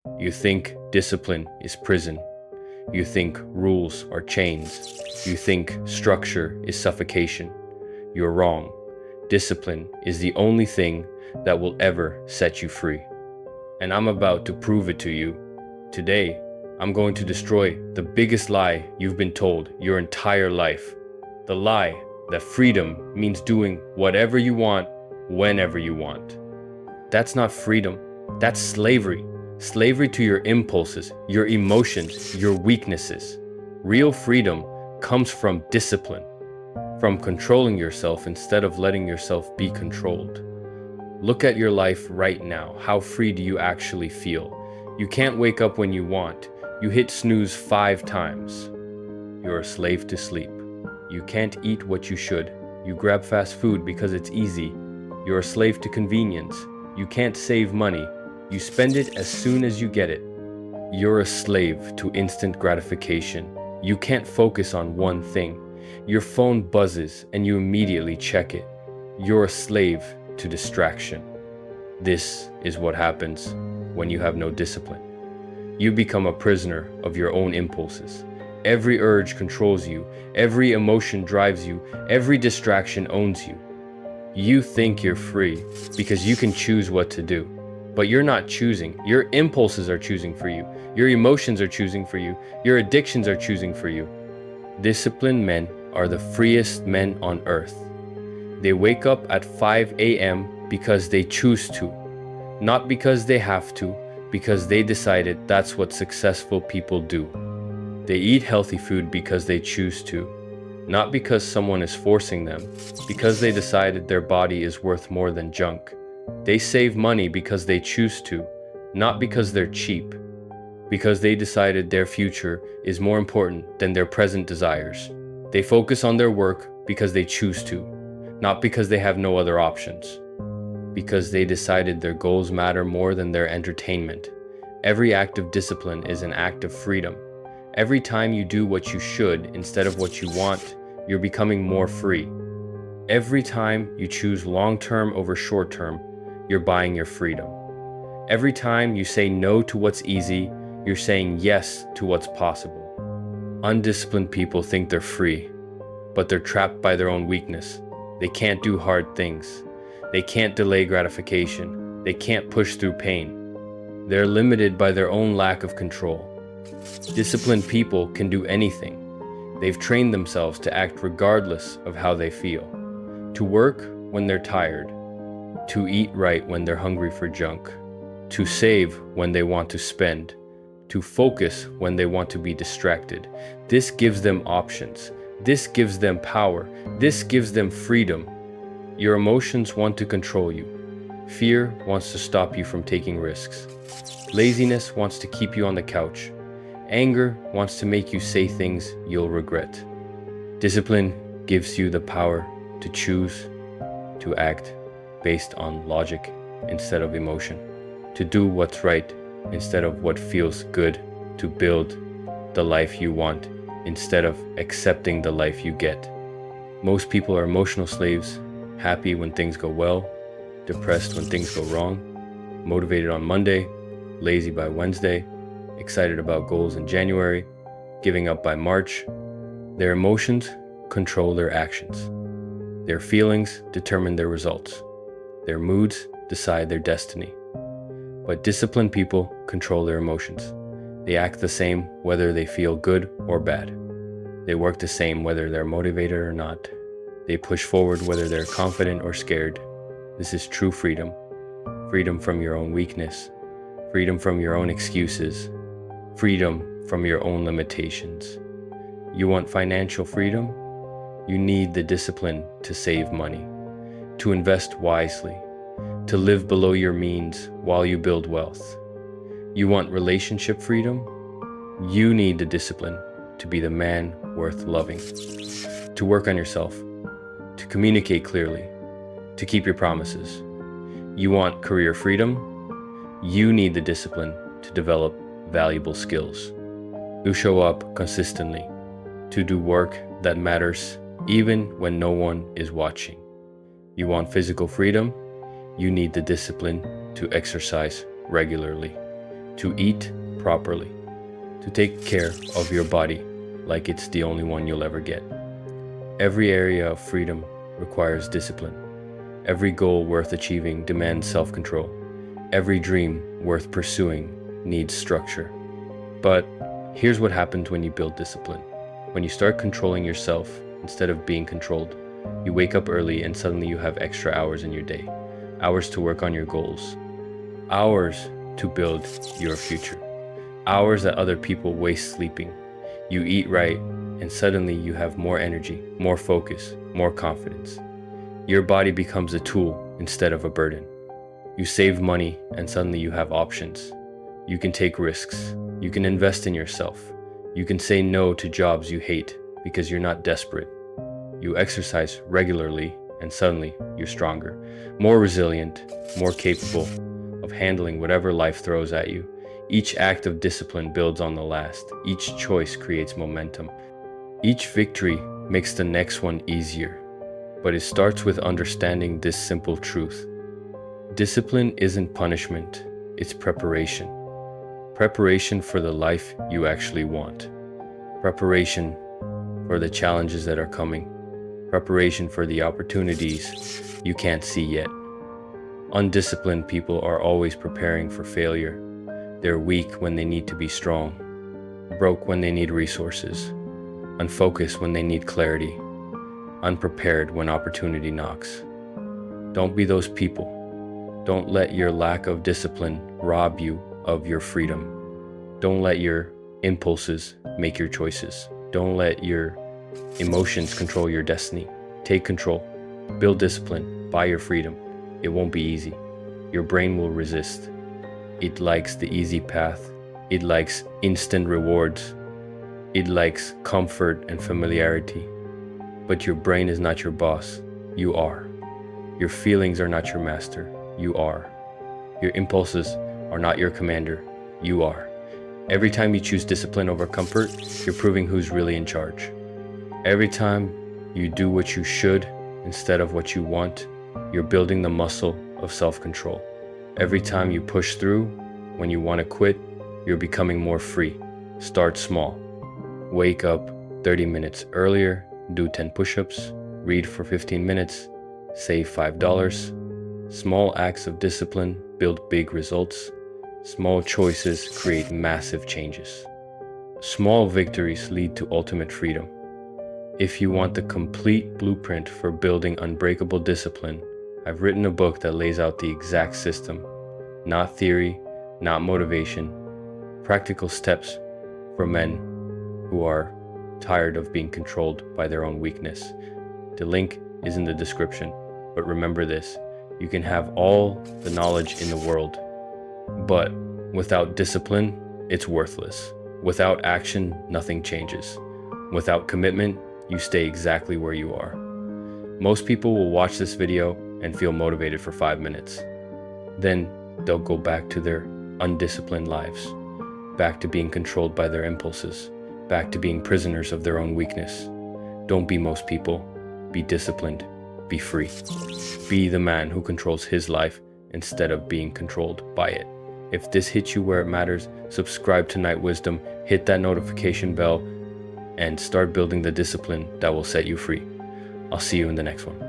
You think discipline is prison. You think rules are chains. You think structure is suffocation. You're wrong. Discipline is the only thing that will ever set you free. And I'm about to prove it to you. Today, I'm going to destroy the biggest lie you've been told your entire life. The lie that freedom means doing whatever you want, whenever you want. That's not freedom. That's slavery. Slavery to your impulses, your emotions, your weaknesses. Real freedom comes from discipline, from controlling yourself instead of letting yourself be controlled. Look at your life right now. How free do you actually feel? You can't wake up when you want. You hit snooze 5 times. You're a slave to sleep. You can't eat what you should. You grab fast food because it's easy. You're a slave to convenience. You can't save money. You spend it as soon as you get it. You're a slave to instant gratification. You can't focus on one thing. Your phone buzzes and you immediately check it. You're a slave to distraction. This is what happens when you have no discipline. You become a prisoner of your own impulses. Every urge controls you. Every emotion drives you. Every distraction owns you. You think you're free because you can choose what to do. But you're not choosing. Your impulses are choosing for you. Your emotions are choosing for you. Your addictions are choosing for you. Disciplined men are the freest men on earth. They wake up at 5 a.m. because they choose to, not because they have to, because they decided that's what successful people do. They eat healthy food because they choose to, not because someone is forcing them, because they decided their body is worth more than junk. They save money because they choose to, not because they're cheap, because they decided their future is more important than their present desires. They focus on their work because they choose to, not because they have no other options, because they decided their goals matter more than their entertainment. Every act of discipline is an act of freedom. Every time you do what you should instead of what you want, you're becoming more free. Every time you choose long-term over short-term, you're buying your freedom. Every time you say no to what's easy, you're saying yes to what's possible. Undisciplined people think they're free, but they're trapped by their own weakness. They can't do hard things. They can't delay gratification. They can't push through pain. They're limited by their own lack of control. Disciplined people can do anything. They've trained themselves to act regardless of how they feel. To work when they're tired. To eat right when they're hungry for junk. To save when they want to spend. To focus when they want to be distracted. This gives them options. This gives them power. This gives them freedom. Your emotions want to control you. Fear wants to stop you from taking risks. Laziness wants to keep you on the couch. Anger wants to make you say things you'll regret. Discipline gives you the power to choose, to act based on logic instead of emotion, to do what's right instead of what feels good, to build the life you want instead of accepting the life you get. Most people are emotional slaves, happy when things go well, depressed when things go wrong, motivated on Monday, lazy by Wednesday, excited about goals in January, giving up by March. Their emotions control their actions. Their feelings determine their results. Their moods decide their destiny. But disciplined people control their emotions. They act the same whether they feel good or bad. They work the same whether they're motivated or not. They push forward whether they're confident or scared. This is true freedom. Freedom from your own weakness. Freedom from your own excuses. Freedom from your own limitations. You want financial freedom? You need the discipline to save money, to invest wisely, to live below your means while you build wealth. You want relationship freedom? You need the discipline to be the man worth loving, to work on yourself, to communicate clearly, to keep your promises. You want career freedom? You need the discipline to develop valuable skills, to show up consistently, to do work that matters even when no one is watching. You want physical freedom? You need the discipline to exercise regularly, to eat properly, to take care of your body like it's the only one you'll ever get. Every area of freedom requires discipline. Every goal worth achieving demands self-control. Every dream worth pursuing needs structure. But here's what happens when you build discipline. When you start controlling yourself instead of being controlled, you wake up early and suddenly you have extra hours in your day. Hours to work on your goals. Hours to build your future. Hours that other people waste sleeping. You eat right and suddenly you have more energy, more focus, more confidence. Your body becomes a tool instead of a burden. You save money and suddenly you have options. You can take risks. You can invest in yourself. You can say no to jobs you hate because you're not desperate. You exercise regularly and suddenly you're stronger, more resilient, more capable of handling whatever life throws at you. Each act of discipline builds on the last. Each choice creates momentum. Each victory makes the next one easier. But it starts with understanding this simple truth. Discipline isn't punishment, it's preparation. Preparation for the life you actually want. Preparation for the challenges that are coming. Preparation for the opportunities you can't see yet. Undisciplined people are always preparing for failure. They're weak when they need to be strong, broke when they need resources, unfocused when they need clarity, unprepared when opportunity knocks. Don't be those people. Don't let your lack of discipline rob you of your freedom. Don't let your impulses make your choices. Don't let your emotions control your destiny. Take control. Build discipline. Buy your freedom. It won't be easy. Your brain will resist. It likes the easy path. It likes instant rewards. It likes comfort and familiarity. But your brain is not your boss. You are. Your feelings are not your master. You are. Your impulses are not your commander. You are. Every time you choose discipline over comfort, you're proving who's really in charge. Every time you do what you should instead of what you want, you're building the muscle of self-control. Every time you push through when you want to quit, you're becoming more free. Start small. Wake up 30 minutes earlier, do 10 push-ups, read for 15 minutes, save $5. Small acts of discipline build big results. Small choices create massive changes. Small victories lead to ultimate freedom. If you want the complete blueprint for building unbreakable discipline, I've written a book that lays out the exact system. Not theory, not motivation. Practical steps for men who are tired of being controlled by their own weakness. The link is in the description. But remember this, you can have all the knowledge in the world, but without discipline, it's worthless. Without action, nothing changes. Without commitment, you stay exactly where you are. Most people will watch this video and feel motivated for 5 minutes. Then they'll go back to their undisciplined lives, back to being controlled by their impulses, back to being prisoners of their own weakness. Don't be most people. Be disciplined. Be free. Be the man who controls his life instead of being controlled by it. If this hits you where it matters, subscribe to Night Wisdom, hit that notification bell, and start building the discipline that will set you free. I'll see you in the next one.